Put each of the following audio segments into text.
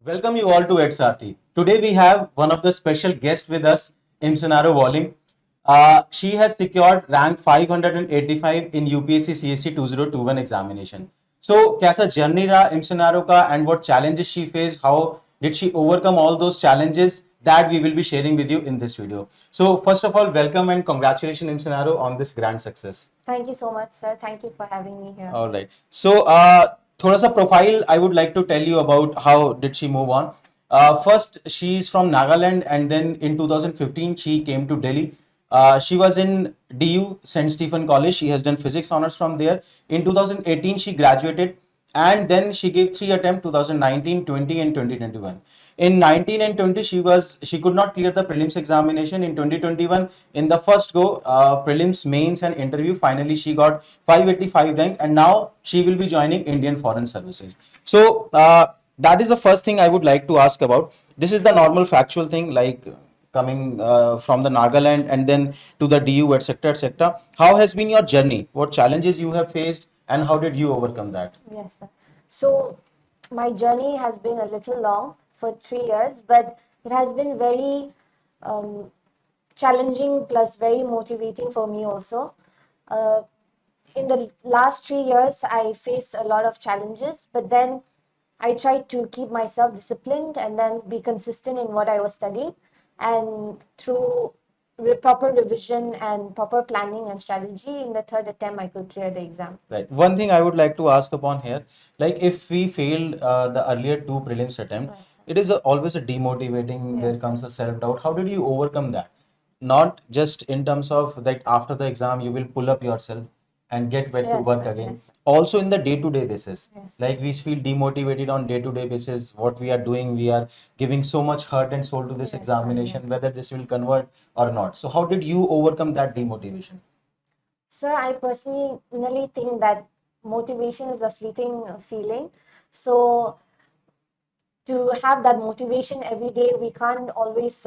Welcome you all to EdSarthi. Today we have one of the special guests with us, Imsanaro Walling. She has secured rank 585 in UPSC CSC 2021 examination. So, कैसा journey रहा Imsanaro का and what challenges she faced? How did she overcome all those challenges? That we will be sharing with you in this video. So, first of all, welcome and congratulations Imsanaro on this grand success. Thank you so much, sir. Thank you for having me here. All right. So, thoda sa profile I would like to tell you about how did she move on. First, she is from Nagaland, and then in 2015 she came to Delhi. She was in DU St. Stephen College. She has done physics honors from there. In 2018 she graduated, and then she gave three attempts: 2019, 20, and 2021. In 19 and 20 she could not clear the prelims examination. In 2021, in the first go, prelims, mains, and interview, finally she got 585 rank, and now she will be joining Indian Foreign Services. So that is the first thing I would like to ask about. This is the normal factual thing, like coming from the Nagaland and then to the DU, etc., etc. How has been your journey? What challenges you have faced, and how did you overcome that? Yes, sir. So, my journey has been a little long for 3 years, but it has been very um, challenging plus very motivating for me also. Uh, in the last 3 years, I faced a lot of challenges, but then I tried to keep myself disciplined and then be consistent in what I was studying. And through proper revision and proper planning and strategy, in the third attempt, I could clear the exam. Right. One thing I would like to ask upon here, like if we failed the earlier two prelims attempt, Yes. it is always a demotivating. There Yes. comes a self doubt. How did you overcome that? Not just in terms of that after the exam you will pull up yourself and get back to Yes, work sir. again. Yes. Also in the day-to-day basis, Yes. like we feel demotivated on day-to-day basis. What we are doing, we are giving so much heart and soul to this Yes, sir. examination, Yes. whether this will convert or not. So how did you overcome that demotivation? Sir, I personally think that motivation is a fleeting feeling. So, to have that motivation every day, we can't always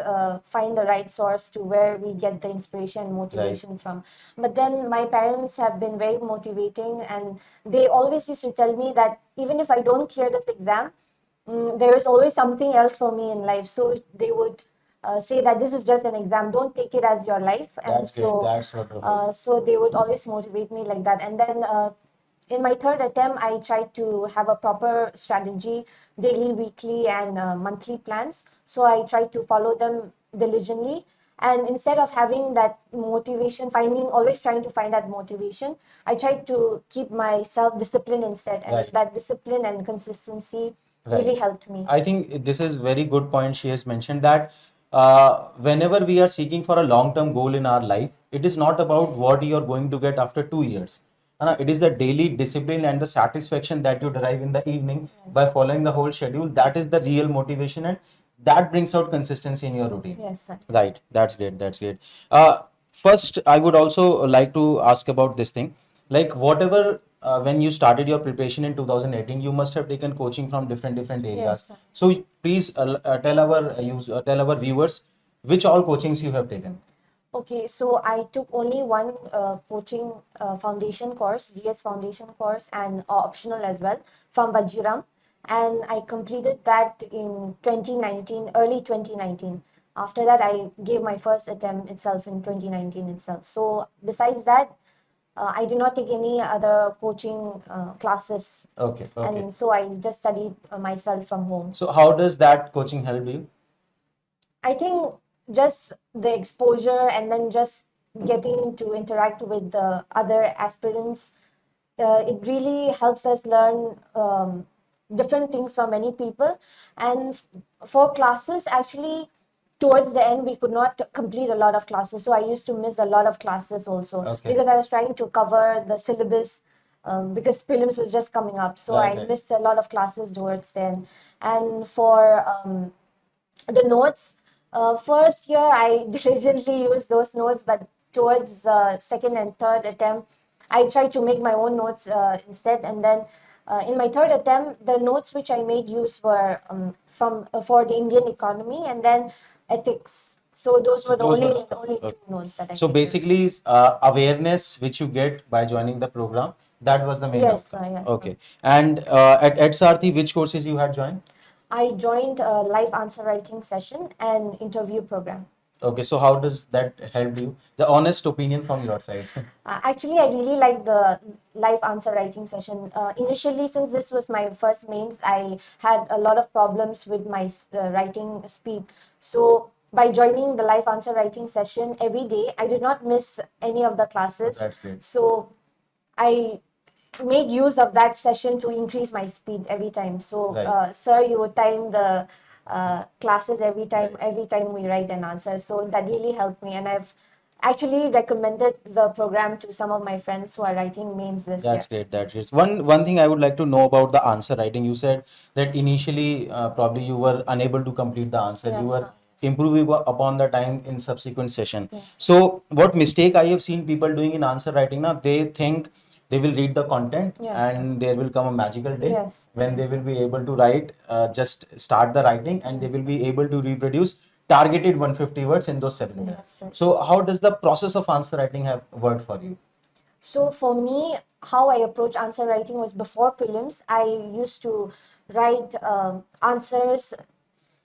find the right source to where we get the inspiration and motivation from. But then my parents have been very motivating, and they always used to tell me that even if I don't clear this exam, there is always something else for me in life. So they would say that this is just an exam, don't take it as your life. And That's great. so That's wonderful. so they would always motivate me like that. And then in my third attempt, I tried to have a proper strategy, daily, weekly, and monthly plans. So I tried to follow them diligently. And instead of having that motivation, always trying to find that motivation, I tried to keep myself disciplined instead. And Right. that discipline and consistency Right. really helped me. I think this is very good point. She has mentioned that whenever we are seeking for a long-term goal in our life, it is not about what you are going to get after 2 years. It is the daily discipline and the satisfaction that you derive in the evening by following the whole schedule. That is the real motivation, and that brings out consistency in your routine. Yes, sir. Right. That's great. That's great. First, I would also like to ask about this thing. Like whatever, when you started your preparation in 2018, you must have taken coaching from different areas. Yes, sir. So please tell our viewers which all coachings you have taken. Okay, so I took only one coaching foundation course, GS foundation course, and optional as well from Vajiram. And I completed that in 2019, early 2019. After that, I gave my first attempt itself in 2019 itself. So besides that, I did not take any other coaching classes. Okay. Okay. And so I just studied myself from home. So how does that coaching help you? I think just the exposure and then just getting to interact with the other aspirants, it really helps us learn different things from many people. And for classes, actually, towards the end, we could not complete a lot of classes. So I used to miss a lot of classes also. Okay. Because I was trying to cover the syllabus. Because prelims was just coming up, so Right, I right. missed a lot of classes towards then. And for the notes, first year I diligently used those notes, but towards the second and third attempt, I tried to make my own notes instead. And then in my third attempt, the notes which I made use were from for the Indian economy and then ethics. So those So were the those only were- only okay. two notes that I So could use. basically, awareness which you get by joining the program, that was the main Yes, outcome. yes. Okay. And at Sarthi, which courses you had joined? I joined a live answer writing session and interview program. Okay, so how does that help you? The honest opinion from your side. Actually, I really like the live answer writing session. Initially, since this was my first mains, I had a lot of problems with my writing speed. So, by joining the live answer writing session every day, I did not miss any of the classes. That's great. So, I made use of that session to increase my speed every time. So, Right. sir, you would time the classes every time, Right. every time we write an answer. So that really helped me, and I've actually recommended the program to some of my friends who are writing mains this year. That's great. That's great. One thing I would like to know about the answer writing. You said that initially probably you were unable to complete the answer. You Yes, were sir. improving upon the time in subsequent session. Yes. So what mistake I have seen people doing in answer writing now, they think they will read the content Yes. and there will come a magical day Yes. when they will be able to write, just start the writing and they Yes. will be able to reproduce targeted 150 words in those 7 minutes. Yes, sir. So how does the process of answer writing have worked for you? So for me, how I approach answer writing was before prelims. I used to write answers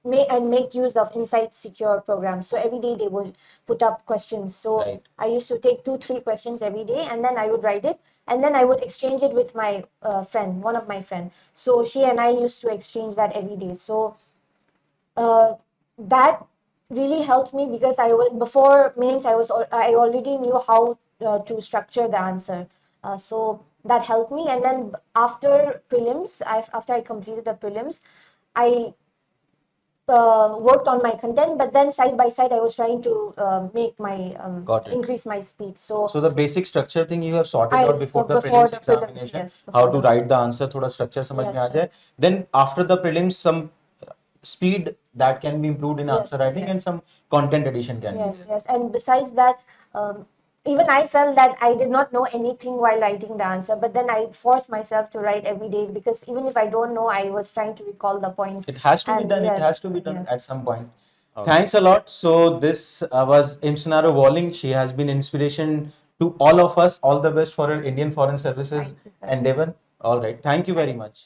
and make use of Insight Secure programs. So every day they would put up questions. So Right. I used to take 2-3 questions every day, and then I would write it, and then I would exchange it with my friend, one of my friend. So she and I used to exchange that every day. So that really helped me because I was before mains I already knew how to structure the answer, so that helped me. And then after prelims, after I completed the prelims, I worked on my content, but then side by side I was trying to make my Got it. increase my speed. So So the basic structure thing you have sorted I out before the before prelims the prelims, examination, yes, how before to the write the answer, थोड़ा structure समझ Yes, में आ sir. जाए. Then after the prelims, some speed that can be improved in Yes, answer writing and yes. some content addition can be Yes, there. yes. And besides that, even I felt that I did not know anything while writing the answer, but then I forced myself to write every day because even if I don't know, I was trying to recall the points. It has to be And done. It yes, has to be done yes. at some point. Thanks a lot. So this was Imsanaro Walling. She has been inspiration to all of us. All the best for her Indian Foreign Services Thank you, sir. endeavor. All right. Thank you very Thanks. much.